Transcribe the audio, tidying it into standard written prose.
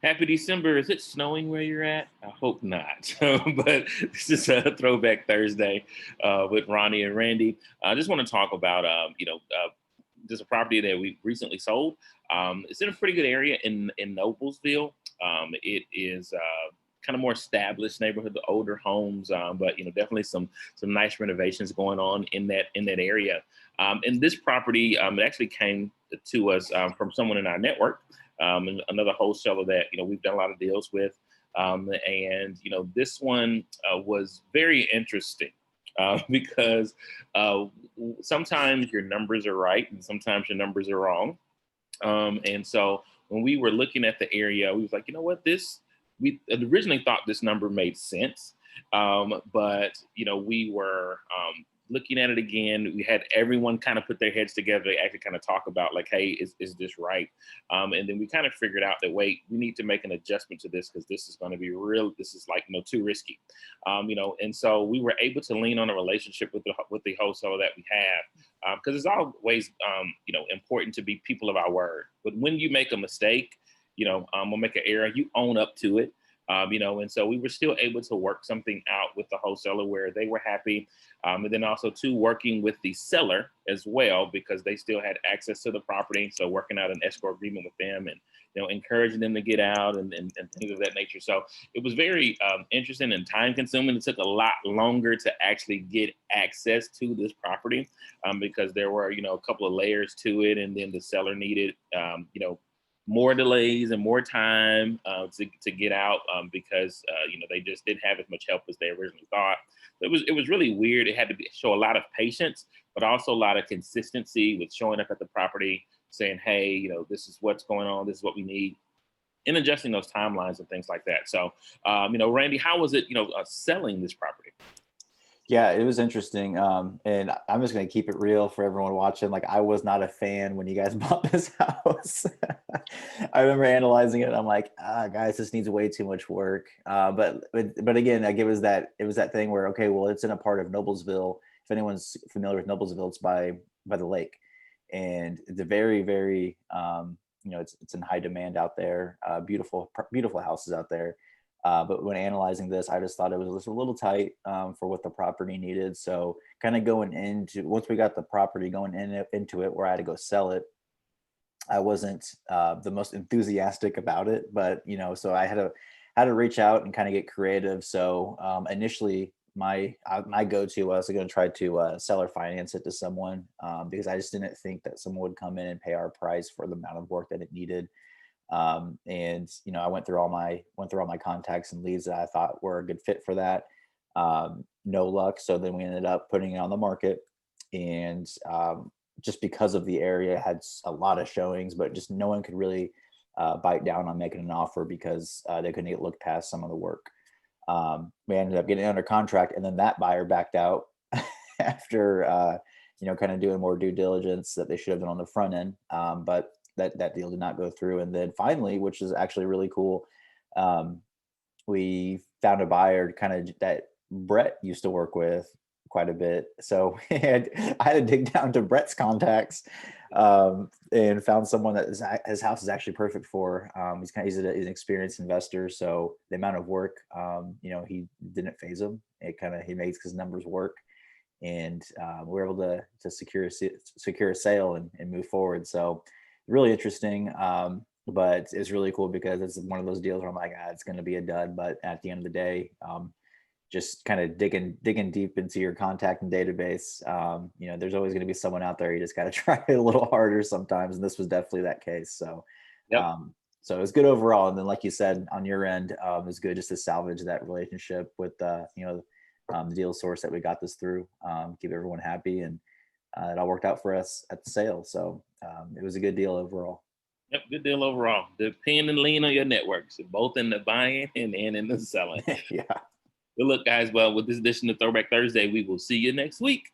Happy December. Is it snowing where you're at? I hope not. But this is a Throwback Thursday with Ronnie and Randy. I just want to talk about, just a property that we recently sold. It's in a pretty good area in Noblesville. It is kind of more established neighborhood, the older homes, but definitely some nice renovations going on in that area. And this property, it actually came to us from someone in our network, and another wholesaler that we've done a lot of deals with. And this one was very interesting because sometimes your numbers are right and sometimes your numbers are wrong. And so when we were looking at the area, we was like, you know what, this we originally thought this number made sense, but we were looking at it again. We had everyone kind of put their heads together to actually kind of talk about like, hey, is this right? And then we kind of figured out that wait, we need to make an adjustment to this because this is going to be real. This is like too risky, And so we were able to lean on a relationship with the wholesaler that we have, because it's always important to be people of our word. But when you make a mistake, we'll make an error, you own up to it. And so we were still able to work something out with the wholesaler where they were happy. And then also too, working with the seller as well, because they still had access to the property. So working out an escrow agreement with them and, encouraging them to get out and things of that nature. So it was very interesting and time consuming. It took a lot longer to actually get access to this property because there were, a couple of layers to it. And then the seller needed, more delays and more time to get out because they just didn't have as much help as they originally thought. It was really weird. It had to show a lot of patience, but also a lot of consistency with showing up at the property, saying, hey, this is what's going on, this is what we need, and adjusting those timelines and things like that. So, Randy, how was it, selling this property? Yeah, it was interesting. And I'm just going to keep it real for everyone watching. Like, I was not a fan when you guys bought this house. I remember analyzing it. I'm like, guys, this needs way too much work. But again, like it was that thing where, okay, well, it's in a part of Noblesville. If anyone's familiar with Noblesville, it's by the lake, and it's a very, very, it's in high demand out there. Beautiful houses out there. But when analyzing this, I just thought it was just a little tight for what the property needed. So kind of going into, once we got the property going into it where I had to go sell it, I wasn't the most enthusiastic about it, but so I had to reach out and kind of get creative. So initially my go-to was going to try to seller finance it to someone because I just didn't think that someone would come in and pay our price for the amount of work that it needed. And I went through all my contacts and leads that I thought were a good fit for that. No luck. So then we ended up putting it on the market, and just because of the area, it had a lot of showings, but just no one could really bite down on making an offer because they couldn't get looked past some of the work. We ended up getting under contract, and then that buyer backed out after kind of doing more due diligence that they should have done on the front end. But that deal did not go through. And then finally, which is actually really cool, we found a buyer kind of that Brett used to work with quite a bit. So I had to dig down to Brett's contacts and found someone that his house is actually perfect for. He's an experienced investor, so the amount of work, he didn't phase him. He makes his numbers work, and we were able to secure a sale and move forward. So really interesting. But it's really cool because it's one of those deals where I'm like, it's going to be a dud. But at the end of the day, just kind of digging deep into your contact and database. There's always going to be someone out there. You just got to try it a little harder sometimes. And this was definitely that case. So, Yep. So it was good overall. And then, like you said, on your end, it was good just to salvage that relationship with, the deal source that we got this through, keep everyone happy. And it all worked out for us at the sale. So it was a good deal overall. Yep, good deal overall. Depend and lean on your networks, both in the buying and in the selling. Yeah. Good luck, guys. Well, with this edition of Throwback Thursday, we will see you next week.